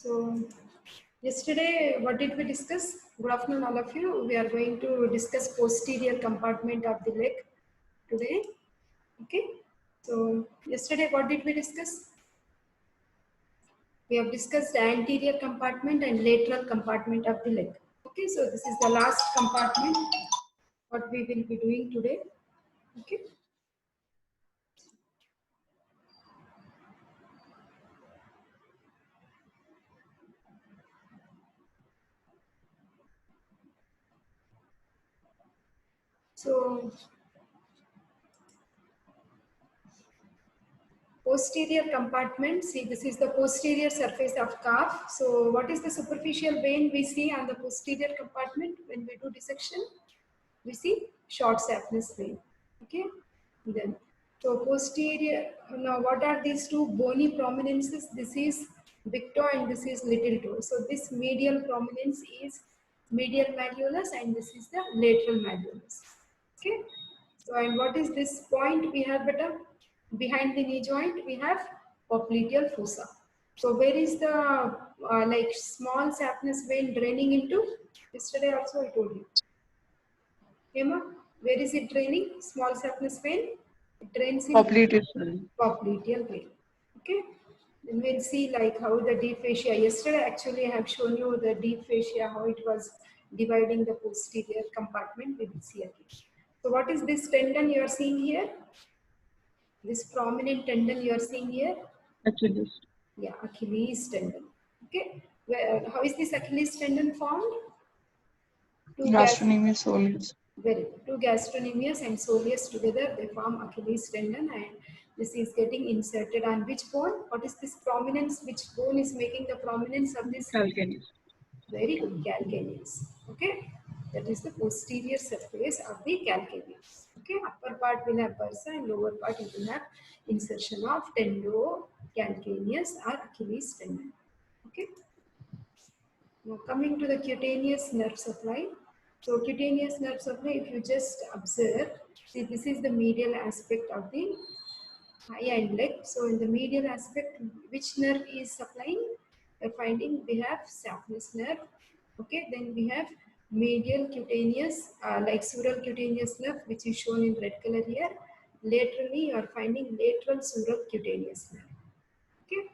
So yesterday, what did we discuss? Good afternoon, all of you. We are going to discuss posterior compartment of the leg today. Okay. So yesterday, what did we discuss? We have discussed the anterior compartment and lateral compartment of the leg. Okay. So this is the last compartment what we will be doing today. Okay. So posterior compartment, see this is the posterior surface of calf. So what is the superficial vein we see on the posterior compartment when we do dissection? We see short saphenous vein. Okay. Then, so posterior, now what are these two bony prominences? This is big toe and this is little toe. So this medial prominence is medial malleolus and this is the lateral malleolus. Okay. So and what is this point we have behind the knee joint? We have popliteal fossa. So where is the like small saphenous vein draining into? Yesterday also I told you. Hema, where is it draining? Small saphenous vein? It drains in popliteal vein. Okay. Then we'll see like how the deep fascia. Yesterday actually I have shown you the deep fascia, how it was dividing the posterior compartment. We will see again. So what is this tendon you are seeing here? This prominent tendon you are seeing here? Achilles. Yeah, Achilles tendon. Okay. How is this Achilles tendon formed? Gastrocnemius soleus. Very good. Two gastrocnemius and soleus together, they form Achilles tendon, and this is getting inserted on which bone? What is this prominence? Which bone is making the prominence of this? Calcaneus. Very good, calcaneus. Okay, that is the posterior surface of the calcaneus. Okay, upper part will have bursa and lower part it will have insertion of tendocalcaneus or Achilles tendon. Okay. Now coming to the cutaneous nerve supply. So cutaneous nerve supply, if you just observe, see this is the medial aspect of the eye and leg. So in the medial aspect, which nerve is supplying? We're finding we have saphenous nerve. Okay, then we have medial cutaneous, like sural cutaneous nerve, which is shown in red color here. Laterally, you are finding lateral sural cutaneous nerve. Okay.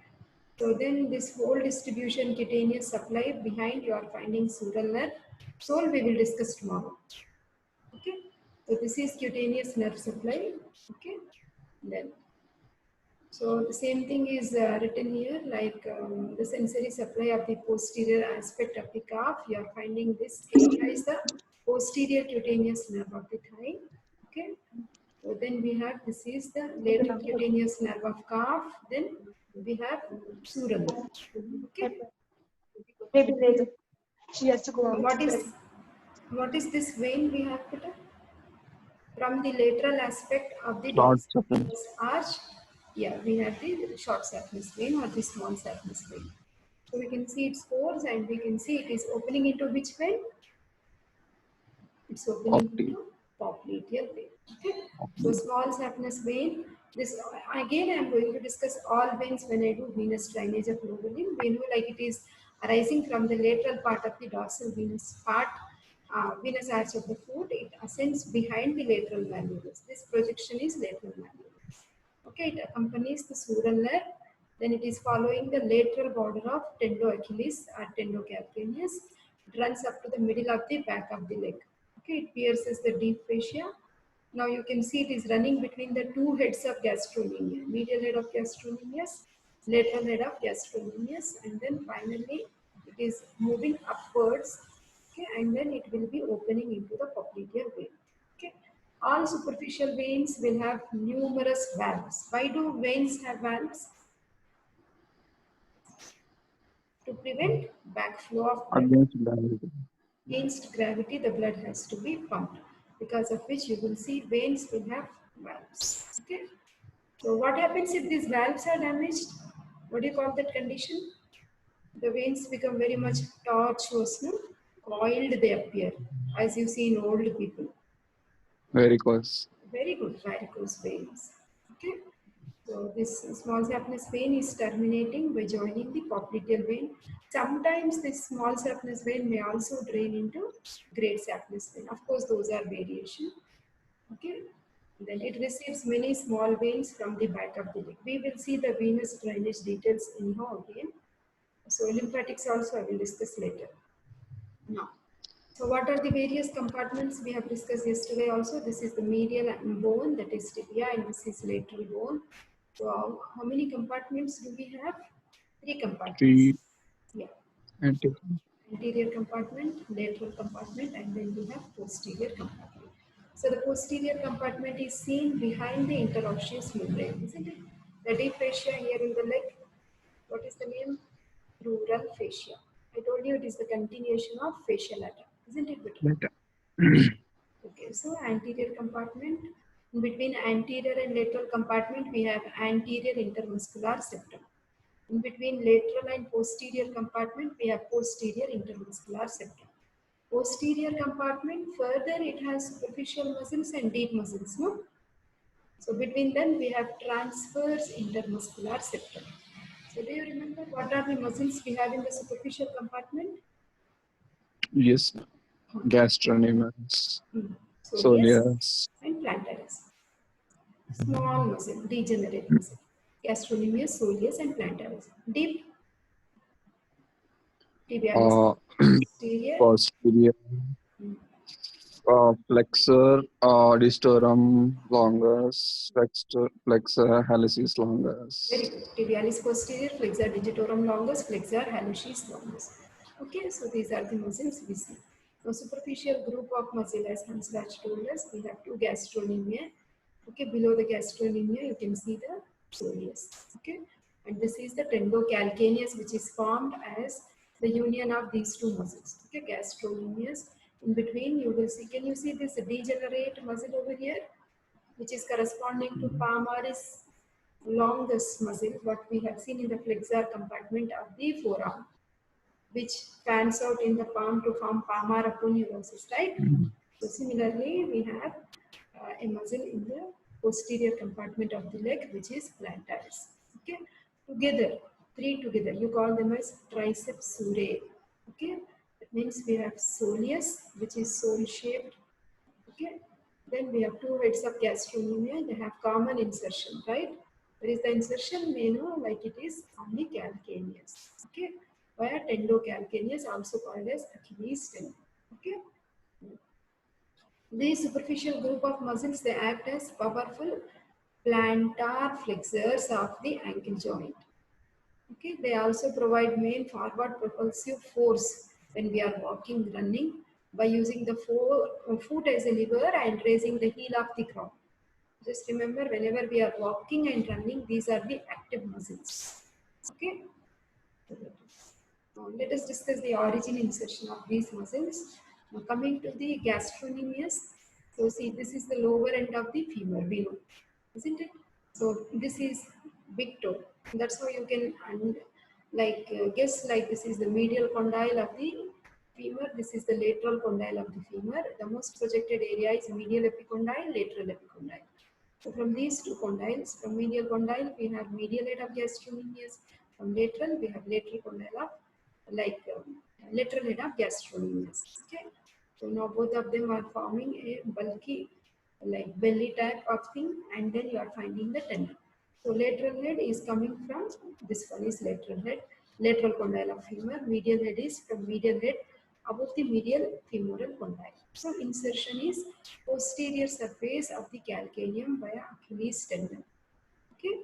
So then this whole distribution cutaneous supply behind you are finding sural nerve. Sole we will discuss tomorrow. Okay. So this is cutaneous nerve supply. Okay. Then so the same thing is written here like the sensory supply of the posterior aspect of the calf. You are finding this area is the posterior cutaneous nerve of the thigh. Okay. So then we have this is the lateral cutaneous nerve of calf. Then we have sural nerve. Okay. Maybe later. She has to go out. What is this vein we have put up? From the lateral aspect of the Short dorsal arch, yeah, we have the short saphenous vein or the small saphenous vein. So we can see its pores and we can see it is opening into which vein? It's opening into popliteal vein. Okay. So small saphenous vein. This again I am going to discuss all veins when I do venous drainage of lower limb. We know like it is arising from the lateral part of the dorsal venous part, venous arch of the foot. It ascends behind the lateral malleolus. This projection is lateral malleolus. Okay, it accompanies the sural nerve. Then it is following the lateral border of tendoachilles or tendocalcaneus. It runs up to the middle of the back of the leg. Okay, it pierces the deep fascia. Now you can see it is running between the two heads of gastrocnemius, medial head of gastrocnemius, lateral head of gastrocnemius, and then finally it is moving upwards. Okay, and then it will be opening into the popliteal vein. Okay, all superficial veins will have numerous valves. Why do veins have valves? To prevent backflow of blood. Against gravity, the blood has to be pumped, because of which you will see veins will have valves. Okay. So what happens if these valves are damaged? What do you call that condition? The veins become very much tortuous, no? Coiled they appear, as you see in old people. Varicose. Very good, varicose veins. Okay. So this small saphenous vein is terminating by joining the popliteal vein. Sometimes this small saphenous vein may also drain into great saphenous vein. Of course, those are variation. Okay. Then it receives many small veins from the back of the leg. We will see the venous drainage details anyhow again. So lymphatics also I will discuss later. Now, so what are the various compartments we have discussed yesterday also? This is the medial bone, that is tibia, and this is lateral bone. So how many compartments do we have? Three compartments. Three Yeah. anterior. Anterior compartment, lateral compartment, and then we have posterior compartment. So the posterior compartment is seen behind the interosseous membrane, isn't it? The deep fascia here in the leg. What is the name? Rural fascia. I told you it is the continuation of fascia lata, isn't it? Later. Okay, so anterior compartment. In between anterior and lateral compartment, we have anterior intermuscular septum. In between lateral and posterior compartment, we have posterior intermuscular septum. Posterior compartment, further it has superficial muscles and deep muscles, no? So between them, we have transverse intermuscular septum. So do you remember what are the muscles we have in the superficial compartment? Yes. Gastrocnemius. Soleus Soleus. and plantaris. Small muscle, degenerate muscle. Gastrocnemius, soleus and plantaris. Deep tibialis posterior. Posterior. Flexor, distorum longus, flexor hallucis longus. Very good. Tibialis posterior, flexor digitorum longus, flexor hallucis longus. Okay, so these are the muscles we see. Now, superficial group of muscle, as Hans Raj told us, we have two gastrocnemia. Okay, below the gastrocnemia, you can see the soleus. Okay, and this is the tendocalcaneus, which is formed as the union of these two muscles. Okay, gastrocnemius. In between, you will see. Can you see this degenerate muscle over here, which is corresponding to palmaris longus muscle, what we have seen in the flexor compartment of the forearm, which fans out in the palm to form palmar aponeurosis, right? So similarly, we have a muscle in the posterior compartment of the leg, which is plantaris. Okay, together, three together, you call them as triceps surae. Okay, that means we have soleus, which is sole shaped. Okay, then we have two heads of gastrocnemia. They have common insertion, right? Where is the insertion? May know like it is on the calcaneus. Okay, via tendocalcaneus, also called as Achilles tendon. Okay. These superficial group of muscles, they act as powerful plantar flexors of the ankle joint. Okay, they also provide main forward propulsive force when we are walking, running, by using the foot as a lever and raising the heel of the ground. Just remember, whenever we are walking and running, these are the active muscles. Okay. Now, let us discuss the origin insertion of these muscles. Now, coming to the gastrocnemius. So see, this is the lower end of the femur below, isn't it? So this is big toe. That's how you can guess like this is the medial condyle of the femur. This is the lateral condyle of the femur. The most projected area is medial epicondyle, lateral epicondyle. So from these two condyles, from medial condyle, we have medial head of gastrocnemius. From lateral, we have lateral condyle of lateral head of gastrocnemius. Okay. So now both of them are forming a bulky like belly type of thing, and then you are finding the tendon. So lateral head is coming from, this one is lateral head, lateral condyle of femur. Medial head is from medial head above the medial femoral condyle. So insertion is posterior surface of the calcaneum via Achilles tendon. Okay.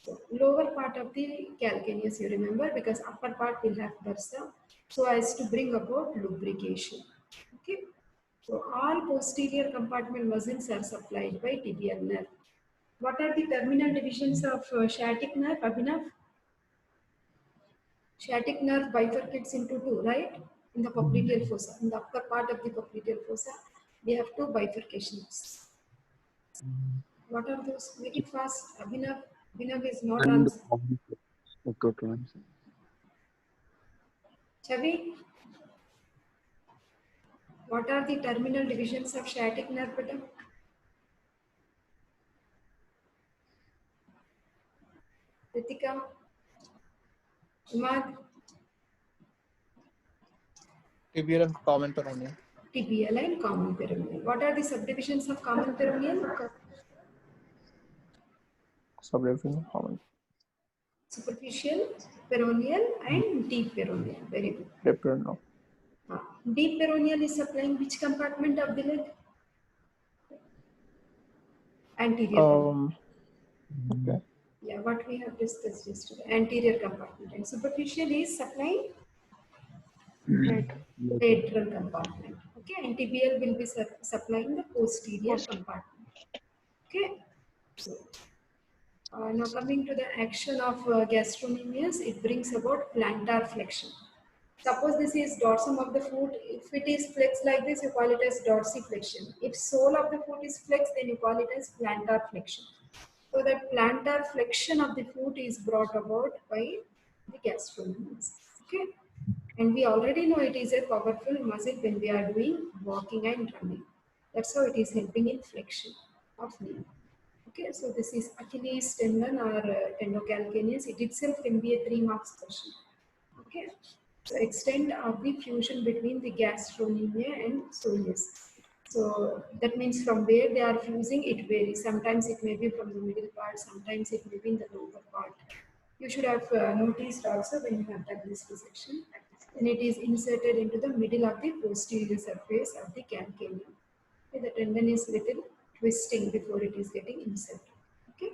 So lower part of the calcaneus, you remember, because upper part will have bursa, so as to bring about lubrication. Okay. So all posterior compartment muscles are supplied by tibial nerve. What are the terminal divisions of sciatic nerve, Abhinav? Sciatic nerve bifurcates into two, right? In the popliteal fossa, in the upper part of the popliteal fossa, we have two bifurcations. What are those? Make it fast, Abhinav. Abhinav is not And answering. okay. Chavi, what are the terminal divisions of sciatic nerve, beta? Ritika, Imad, Tibial and common peroneal. tibial and common peroneal. What are the subdivisions of common peroneal? Subdivision common. Superficial peroneal and deep peroneal. Very good. Peroneal. Deep peroneal is supplying which compartment of the leg? Anterior. Okay. Yeah, what we have discussed yesterday. Anterior compartment. And superficial is supplying lateral compartment. Okay, and tibial will be supplying the posterior compartment. Okay, so now coming to the action of gastrocnemius, it brings about plantar flexion. Suppose this is dorsum of the foot. If it is flexed like this, you call it as dorsiflexion. If sole of the foot is flexed, then you call it as plantar flexion. So that plantar flexion of the foot is brought about by the gastrocnemius. Okay. And we already know it is a powerful muscle when we are doing walking and running. That's how it is helping in flexion of knee. Okay, so this is Achilles tendon or tendocalcaneus. It itself can be a 3 marks question. Okay, so extent of the fusion between the gastrocnemia and soleus. So that means from where they are fusing, it varies. Sometimes it may be from the middle part, sometimes it may be in the lower part. You should have noticed also when you have done this dissection. Then it is inserted into the middle of the posterior surface of the calcaneum. Okay, the tendon is little twisting before it is getting inserted. Okay.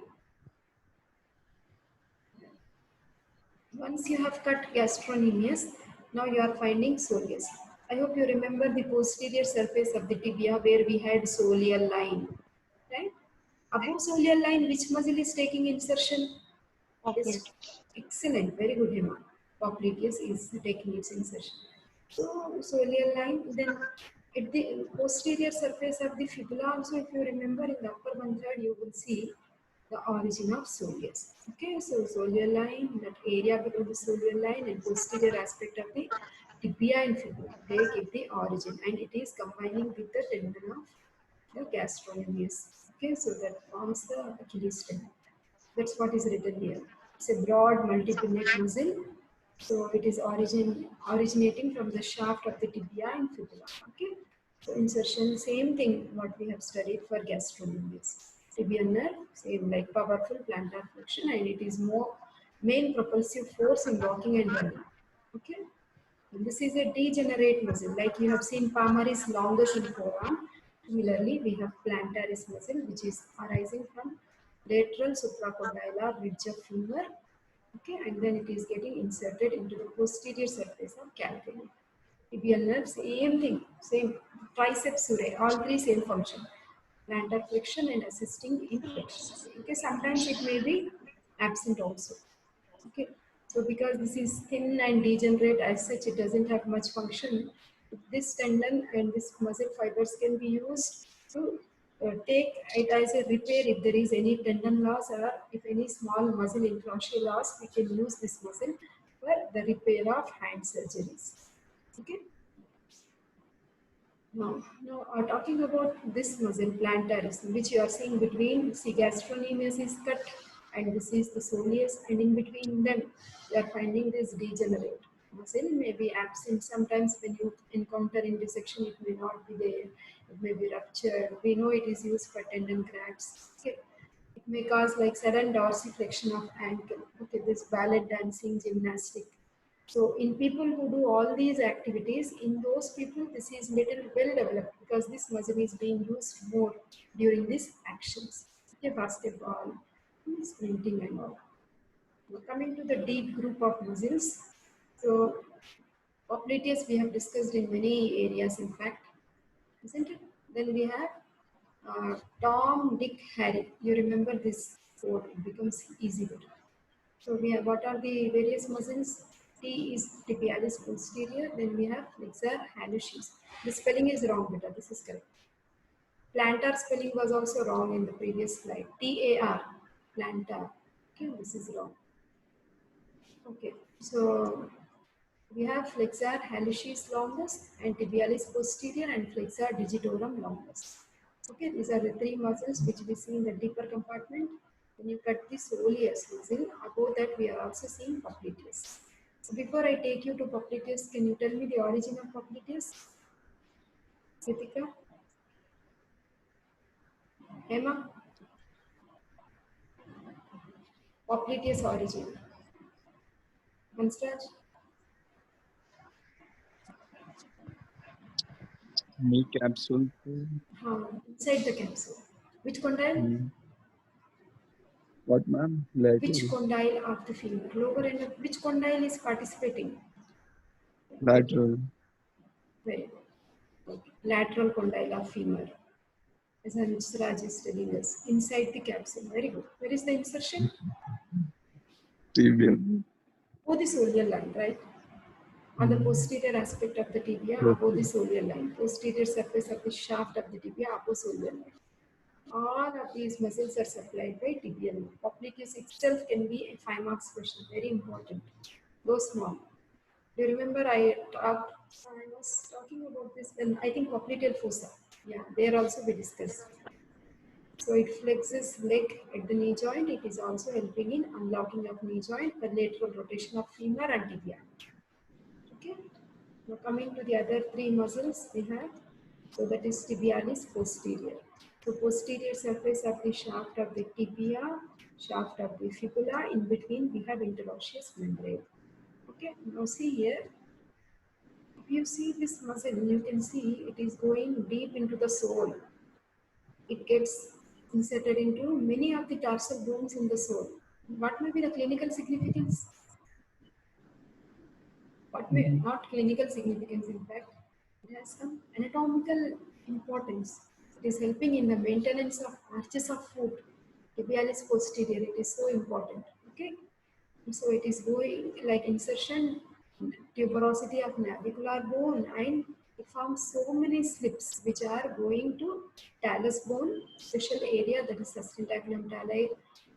Once you have cut gastrocnemius, now you are finding soleus. I hope you remember the posterior surface of the tibia where we had soleal line. Right? Above soleal line, which muscle is taking insertion? Yes. Excellent, very good, Hema. Popliteus is taking its insertion. So, soleal line, then at the posterior surface of the fibula also, if you remember in the upper one third, you will see the origin of soleus. Okay, so soleal line, that area below the soleal line and posterior aspect of the tibia and fibula, they give the origin and it is combining with the tendon of the gastrocnemius. Okay, so that forms the Achilles tendon. That's what is written here. It's a broad multipinnate muscle. So it is originating from the shaft of the tibia and fibula. Okay. So insertion, same thing what we have studied for gastrocnemius. Tibial nerve, same like powerful plantar flexion, and it is more main propulsive force in walking and running. Okay. And this is a degenerate muscle, like you have seen palmaris longus in forearm. Similarly, we have plantaris muscle, which is arising from lateral supracondylar ridge of femur. Okay, and then it is getting inserted into the posterior surface of calcaneum. Tibial nerve, same thing, same triceps surae, all three same function. Plantar flexion and assisting in flexion. Okay, sometimes it may be absent also. Okay, so because this is thin and degenerate as such, it doesn't have much function. This tendon and this muscle fibers can be used to take it as a repair if there is any tendon loss or if any small muscle interosseous loss, we can use this muscle for the repair of hand surgeries. Okay. Now talking about this muscle, plantaris, which you are seeing between, see gastrocnemius is cut and this is the soleus, and in between them you are finding this degenerate muscle may be absent. Sometimes when you encounter in dissection, it may not be there, it may be ruptured. We know it is used for tendon cracks. Okay. It may cause like sudden dorsiflexion of ankle. Okay, this ballet dancing, gymnastic. So in people who do all these activities, in those people, this is little well developed because this muscle is being used more during these actions. Okay, basketball, sprinting and all. Now coming to the deep group of muscles. So popliteus we have discussed in many areas, in fact, isn't it? Then we have Tom, Dick, Harry. You remember this code, it becomes easy better. So we have, what are the various muscles? T is tibialis posterior, then we have flexor hallucis. The spelling is wrong, beta, this is correct. Plantar spelling was also wrong in the previous slide. TAR, plantar. Okay, this is wrong. Okay, so we have flexor hallucis longus and tibialis posterior and flexor digitorum longus. Okay, these are the three muscles which we see in the deeper compartment. When you cut the soleus muscle, above that we are also seeing popliteus. So before I take you to popliteus, can you tell me the origin of popliteus? Kritika? Emma? Popliteus origin. Hansraj? Knee capsule. Inside the capsule. Which condyle? What, ma'am? Which Lateral. condyle of the femur? Lower end of which condyle is participating? Lateral. Very good. Okay. Lateral condyle of femur. As Hansraj is telling us. Inside the capsule. Very good. Where is the insertion? Tibial. Above the soleal line, right? On the posterior aspect of the tibia, above the soleal line. Posterior surface of the shaft of the tibia, above soleal line. All of these muscles are supplied by tibial nerve. Popliteus itself can be a 5 marks question. Very important. Though small. Do you remember I was talking about this when I think popliteal fossa. Yeah, there also we discussed. So it flexes leg at the knee joint. It is also helping in unlocking of knee joint, the lateral rotation of femur and tibia. Okay. Now coming to the other 3 muscles we have. So that is tibialis posterior. So posterior surface of the shaft of the tibia, shaft of the fibula. In between we have interosseous membrane. Okay. Now see here. If you see this muscle, you can see it is going deep into the sole. It gets inserted into many of the tarsal bones in the sole. What may be the clinical significance? What may not clinical significance, in fact, it has some anatomical importance. It is helping in the maintenance of arches of foot, tibialis posterior. It is so important. Okay, so it is going like insertion, tuberosity of navicular bone, and it forms so many slips which are going to talus bone, special area that is sustentaculum talli,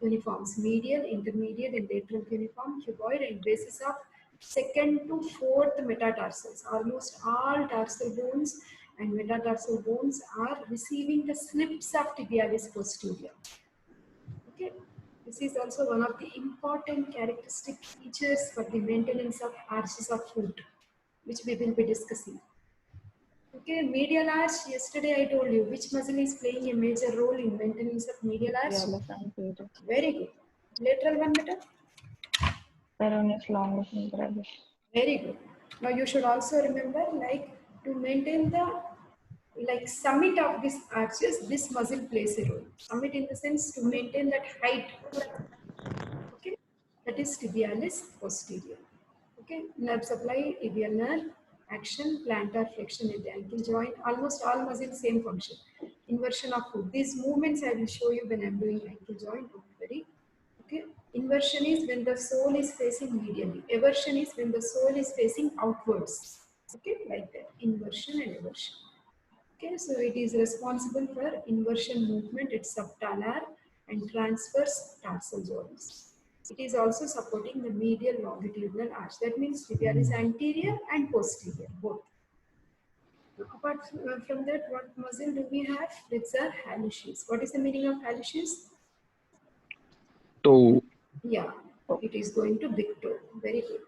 uniforms medial, intermediate, and lateral uniform, cuboid, and basis of second to fourth metatarsals. Almost all tarsal bones and metatarsal bones are receiving the slips of tibialis posterior. Okay. This is also one of the important characteristic features for the maintenance of arches of foot, which we will be discussing. Okay, medial arch. Yesterday I told you which muscle is playing a major role in maintenance of medial arch. Very good. Lateral one better. Peroneus longus and brevis. Very good. Now you should also remember, like, to maintain the summit of this arches, this muscle plays a role. Summit in the sense to maintain that height. Okay, that is tibialis posterior. Okay, nerve supply, tibial nerve, action, plantar flexion in the ankle joint. Almost all muscles same function. Inversion of foot. These movements I will show you when I am doing ankle joint. Don't worry. Okay, inversion is when the sole is facing medially. Eversion is when the sole is facing outwards. Okay, like that. Inversion and eversion. Okay, so it is responsible for inversion movement at subtalar and transverse tarsal joints. It is also supporting the medial longitudinal arch. That means tibialis anterior and posterior, both. Apart from that, what muscle do we have? Flexor hallucis. What is the meaning of hallucis? Toe. Yeah, it is going to big toe. Very good.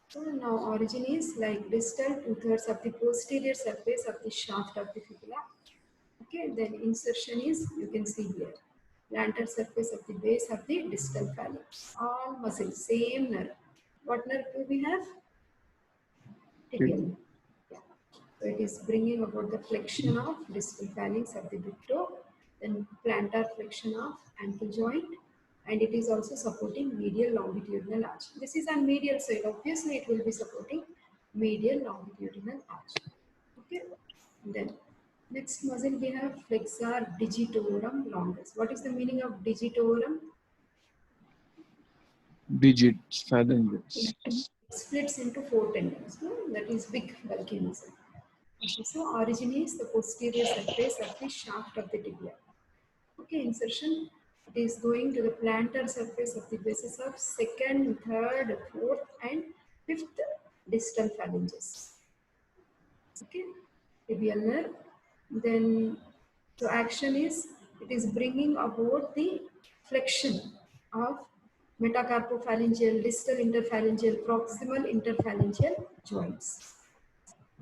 So now origin is like distal 2/3 of the posterior surface of the shaft of the fibula. Okay, then insertion is, you can see here, plantar surface of the base of the distal phalanx. All muscles, same nerve. What nerve do we have? Tibial. Yeah. So it is bringing about the flexion of distal phalanx of the big toe, then plantar flexion of ankle joint, and it is also supporting medial longitudinal arch. This is on medial side. Obviously, it will be supporting medial longitudinal arch. Okay. Then next muscle we have flexor digitorum longus. What is the meaning of digitorum? Digits. Phalanges. It splits into 4 tendons. No? That is big bulky muscle. Okay, so origin is the posterior surface of the shaft of the tibia. Okay, insertion. It is going to the plantar surface of the basis of second, third, fourth, and fifth distal phalanges. Okay, tibial nerve. Then, so action is, it is bringing about the flexion of metacarpopharyngeal, distal interpharyngeal, proximal interpharyngeal joints.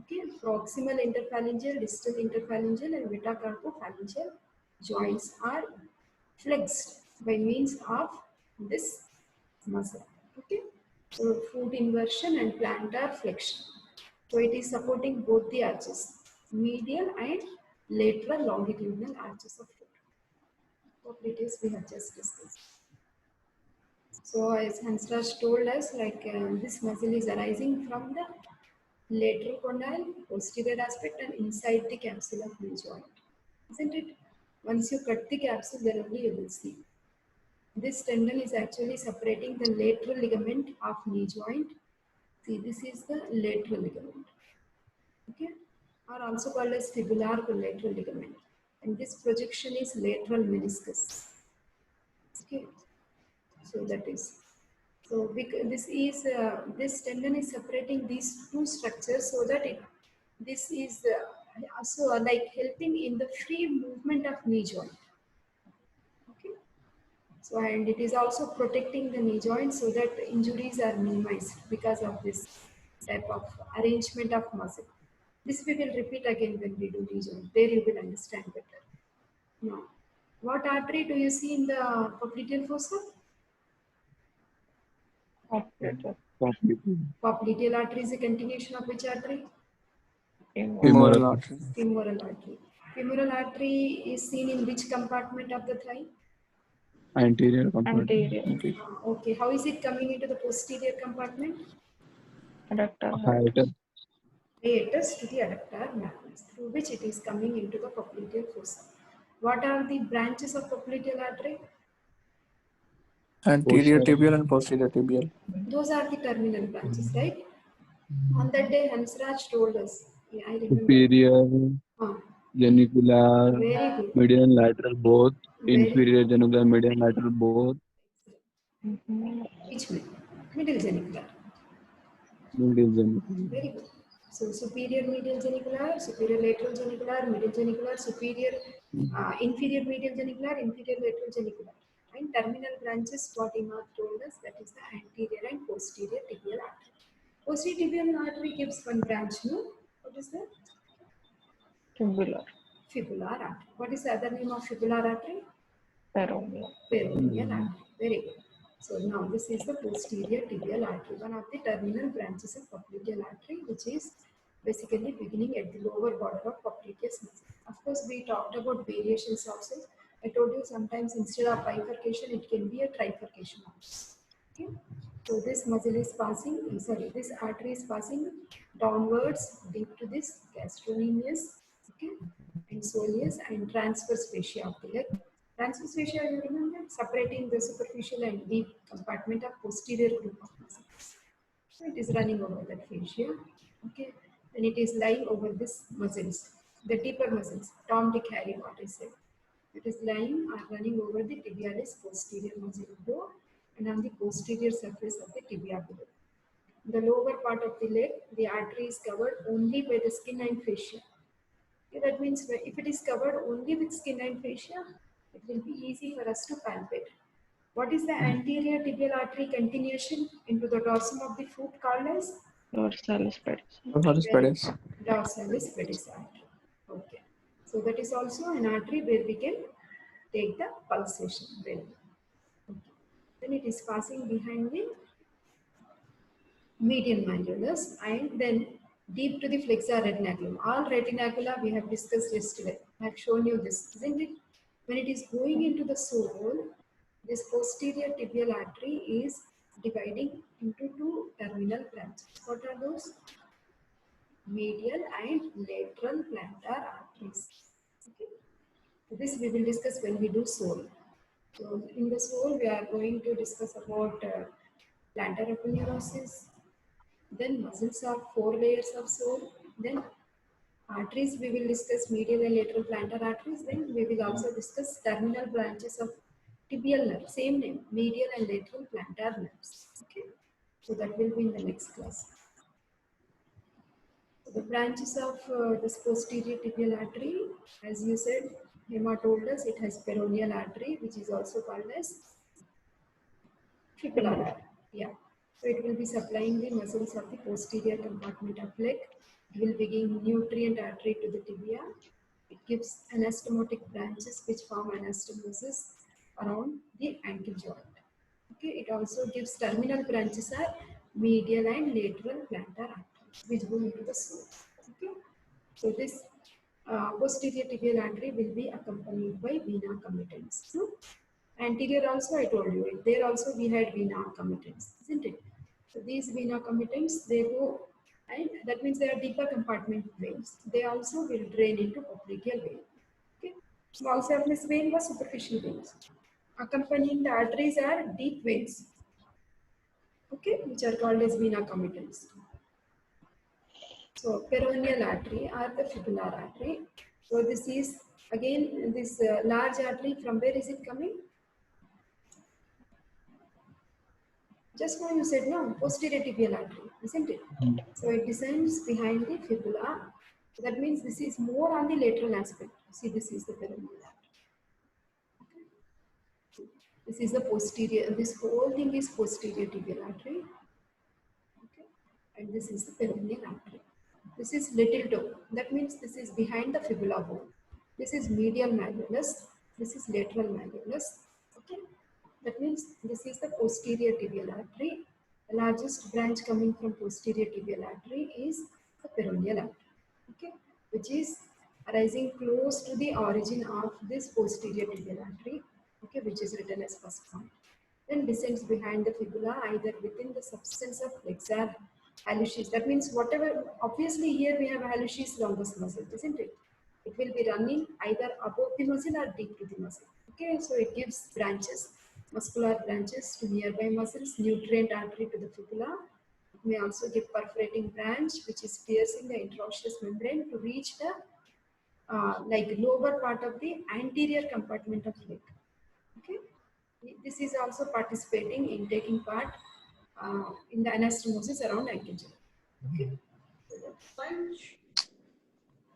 Okay, proximal interpharyngeal, distal interpharyngeal, and metacarpopharyngeal joints are flexed by means of this muscle. Okay, so foot inversion and plantar flexion. So it is supporting both the arches, medial and lateral longitudinal arches of foot. What details we have just discussed. So as Hansraj told us, like this muscle is arising from the lateral condyle, posterior aspect, and inside the capsule of knee joint. Isn't it? Once you cut the capsule, then only you will see. This tendon is actually separating the lateral ligament of knee joint. See, this is the lateral ligament. Okay, or also called as fibular collateral ligament. And this projection is lateral meniscus. Okay, so that is. So this tendon is separating these two structures so that this is also like helping in the free movement of knee joint. Okay. So and it is also protecting the knee joint so that injuries are minimized because of this type of arrangement of muscle. This we will repeat again when we do knee joint. There you will understand better. Now, what artery do you see in the popliteal fossa? Operator. Popliteal artery is a continuation of which artery? Femoral artery. Femoral artery. Femoral artery is seen in which compartment of the thigh? Anterior compartment. Anterior. Okay, how is it coming into the posterior compartment? Adductor. Hiatus. Hiatus to the adductor magnus, through which it is coming into the popliteal fossa. What are the branches of popliteal artery? Anterior Posterior. tibial and posterior tibial. Those are the terminal branches, right? On that day, Hansraj told us. Yeah, I remember. Superior, Ah, genicular, very good. medial and lateral both. Very Inferior genicular, medial and lateral both. Which one? Middle genicular. Medial genicular. Very good. So superior medial genicular, superior lateral genicular, middle genicular, superior, inferior medial genicular, inferior lateral genicular. And terminal branches, what Imad told us, that is the anterior and posterior tibial artery. Posterior tibial artery gives one branch, no? What is that? Tubular. Fibular artery. What is the other name of fibular artery? Peroneal. Peroneal artery. Very good. So now this is the posterior tibial artery, one of the terminal branches of popliteal artery, which is basically beginning at the lower border of popliteus muscle. Of course, we talked about variations also. I told you sometimes instead of bifurcation, it can be a trifurcation also. Okay. So this muscle is passing, this artery is passing downwards deep to this gastrocnemius, okay, and soleus and transverse fascia of the leg. Transverse fascia, you remember, separating the superficial and deep compartment of posterior group of muscles. So it is running over that fascia, okay, and it is lying over this muscles, the deeper muscles, Tom, Dick, Harry, what I said. It is lying or running over the tibialis posterior muscle below and on the posterior surface of the tibia below. In the lower part of the leg, the artery is covered only by the skin and fascia. Okay, that means if it is covered only with skin and fascia, it will be easy for us to palpate. What is the anterior tibial artery continuation into the dorsum of the foot called as? Dorsalis pedis. Dorsalis pedis. Dorsalis pedis artery. Okay. So that is also an artery where we can take the pulsation. Well, okay. Then it is passing behind the median malleolus and then deep to the flexor retinaculum. All retinacula we have discussed yesterday. I have shown you this, isn't it? When it is going into the sole, this posterior tibial artery is dividing into two terminal branches. What are those? Medial and lateral plantar arteries. Okay. So this we will discuss when we do sole. So in the sole we are going to discuss about plantar aponeurosis. Then muscles are 4 layers of sole. Then arteries we will discuss medial and lateral plantar arteries. Then we will also discuss terminal branches of tibial nerve. Same name, medial and lateral plantar nerves. Okay. So that will be in the next class. The branches of this posterior tibial artery, as you said, Hema told us it has peroneal artery, which is also called as Fibula nerve. Yeah. So it will be supplying the muscles of the posterior compartment of leg. It will be giving nutrient artery to the tibia. It gives anastomotic branches which form anastomosis around the ankle joint. Okay. It also gives terminal branches are medial and lateral plantar arteries which go into the sole. Okay. So this posterior tibial artery will be accompanied by vena commitans. No? Anterior also I told you, there also we had vena commitants, isn't it? So these vena commitants, they go, and that means they are deeper compartment veins. They also will drain into popliteal vein. Okay? Small surface vein was superficial veins. Accompanying the arteries are deep veins, okay, which are called as vena commitants. So peroneal artery or the fibular artery. So this is again this large artery, from where is it coming? Just now you said no, posterior tibial artery, isn't it? So it descends behind the fibula. That means this is more on the lateral aspect. See, this is the peroneal artery. This is the posterior, this whole thing is posterior tibial artery. Okay. And this is the peroneal artery. This is little toe. That means this is behind the fibula bone. This is medial malleolus. This is lateral malleolus. Okay. That means this is the posterior tibial artery. The largest branch coming from posterior tibial artery is the peroneal artery. Okay. Which is arising close to the origin of this posterior tibial artery. Okay. Which is written as first point. Then descends behind the fibula either within the substance of flexor hallucis. That means whatever, obviously here we have hallucis longus muscle, isn't it? It will be running either above the muscle or deep to the muscle. Okay, so it gives branches, muscular branches to nearby muscles, nutrient artery to the fibula. It may also give perforating branch which is piercing the interosseous membrane to reach the like lower part of the anterior compartment of leg. Okay, this is also participating in taking part in the anastomosis around ankle joint. Okay.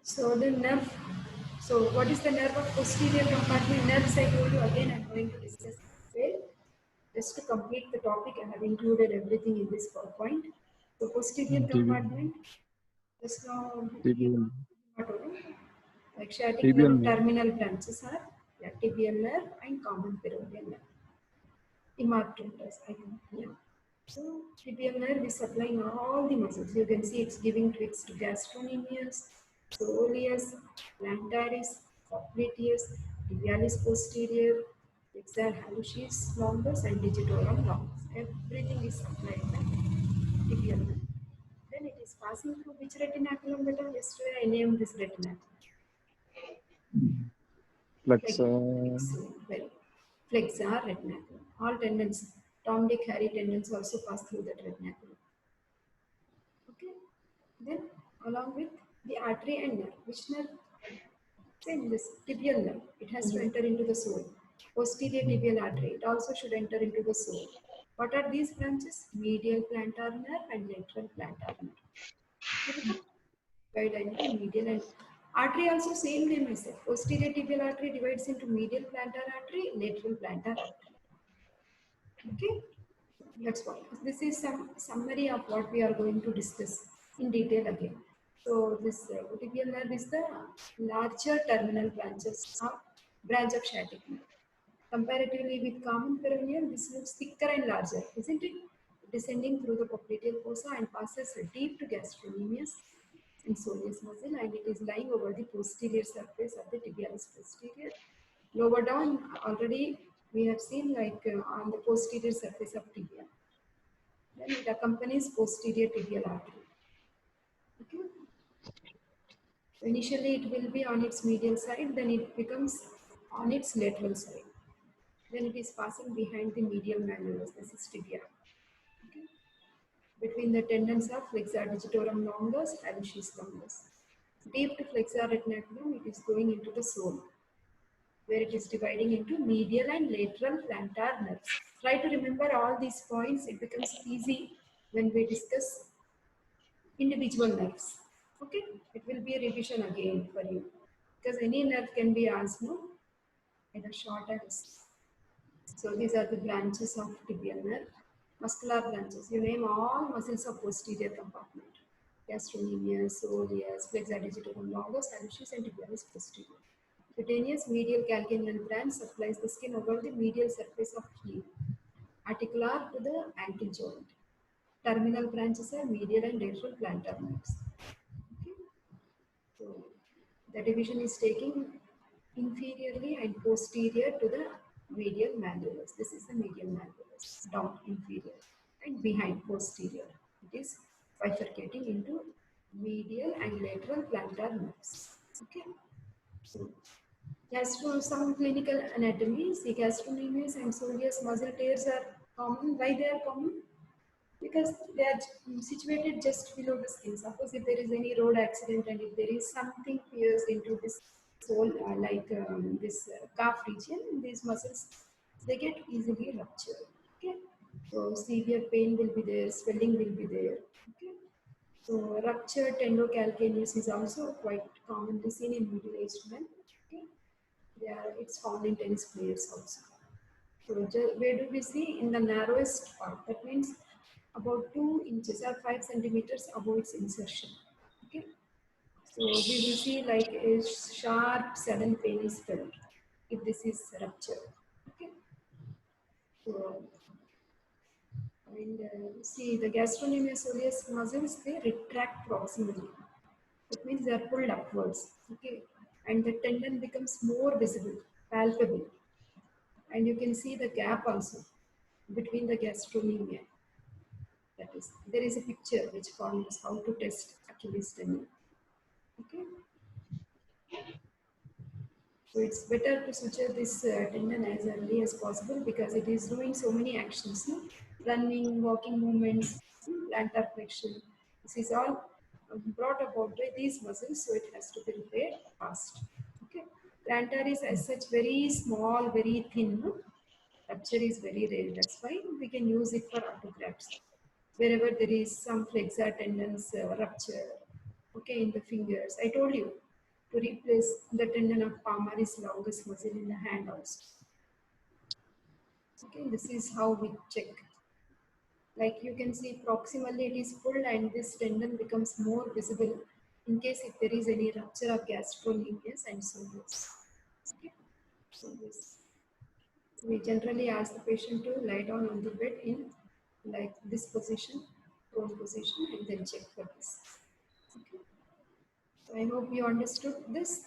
So the nerve. So what is the nerve of posterior compartment? Nerves I told you again. I'm going to discuss. Well, just to complete the topic, I have included everything in this PowerPoint. So posterior compartment. Just now. Tibial. Like sciatic Tibial nerve nerve. terminal branches are tibial nerve and common peroneal nerve. Emarctors, I think. Yeah. So tibial nerve is supplying all the muscles. You can see it's giving tricks to gastrocnemius, soleus, plantaris, popliteus, tibialis posterior, flexor hallucis longus, and digitorum longus. Everything is supplied by tibial nerve. Then it is passing through which retinaculum beta? Yesterday I named this retinaculum. Flexor. Excellent. Well, flexor retinaculum. All tendons, Tom, Dick, Harry tendons also pass through that retinaculum. Okay. Then, along with the artery and nerve, which nerve? Same, this tibial nerve. It has to enter into the sole. Posterior tibial artery. It also should enter into the sole. What are these branches? Medial plantar nerve and lateral plantar nerve. Divide into medial and artery also same name I said. Posterior tibial artery divides into medial plantar artery, lateral plantar artery. Okay, that's what. This is some summary of what we are going to discuss in detail again. So this tibial nerve is the larger terminal branch of sciatic nerve. Comparatively with common peroneal, this looks thicker and larger, isn't it? Descending through the popliteal fossa and passes deep to gastrocnemius and soleus muscle, and it is lying over the posterior surface of the tibialis posterior. Lower down, already we have seen like on the posterior surface of tibia. Then it accompanies posterior tibial artery. Okay. So initially it will be on its medial side, then it becomes on its lateral side. Then it is passing behind the medial malleolus, this is tibia. Okay. Between the tendons of flexor digitorum longus, hallucis longus. Deep to flexor retinaculum, it is going into the sole, where it is dividing into medial and lateral plantar nerves. Try to remember all these points. It becomes easy when we discuss individual nerves. Okay, it will be a revision again for you because any nerve can be asked, no, either short or So these are the branches of tibial nerve. Muscular branches. You name all muscles of posterior compartment. Gastrocnemius, soleus, flexor digitorum, longus, hallucis, and tibialis posterior. Cutaneous medial calcaneal branch supplies the skin over the medial surface of heel. Articular to the ankle joint. Terminal branches are medial and lateral plantar nerves. Okay. So the division is taking inferiorly and posterior to the medial malleolus. This is the medial malleolus, down inferior and behind posterior. It is bifurcating into medial and lateral plantar nerves. Okay. So some clinical anatomy, see gastrocnemius and soleus muscle tears are common. Why they are common? Because they are situated just below the skin. Suppose if there is any road accident and if there is something pierced into this sole, this calf region, these muscles, they get easily ruptured. Okay, so severe pain will be there, swelling will be there. Okay, so ruptured tendocalcaneus is also quite commonly seen in middle-aged men. Okay, it's found in tennis players also. So where do we see? In the narrowest part. That means about 2 inches or 5 centimeters above its insertion. Okay. So we will see like a sharp sudden pain is felt if this is ruptured. Okay. So and see the gastrocnemius soleus muscles, they retract proximally. That means they are pulled upwards. Okay. And the tendon becomes more visible, palpable. And you can see the gap also between the gastrocnemia. That is, there is a picture which forms how to test Achilles tendon. Okay, so it's better to suture this tendon as early as possible because it is doing so many actions, no? Running, walking movements, plantar flexion. This is all brought about by these muscles, so it has to be repaired fast. Okay, plantar is as such very small, very thin. No? Rupture is very rare. That's why we can use it for autografts. Wherever there is some flexor tendons rupture, okay, in the fingers. I told you to replace the tendon of palmaris longus muscle in the hand also. Okay, this is how we check. Like you can see proximally it is pulled and this tendon becomes more visible in case if there is any rupture of gastrocnemius and soleus. Okay, so this. We generally ask the patient to lie down on the bed in like this position, prone position, and then check for this. Okay. So I hope you understood this.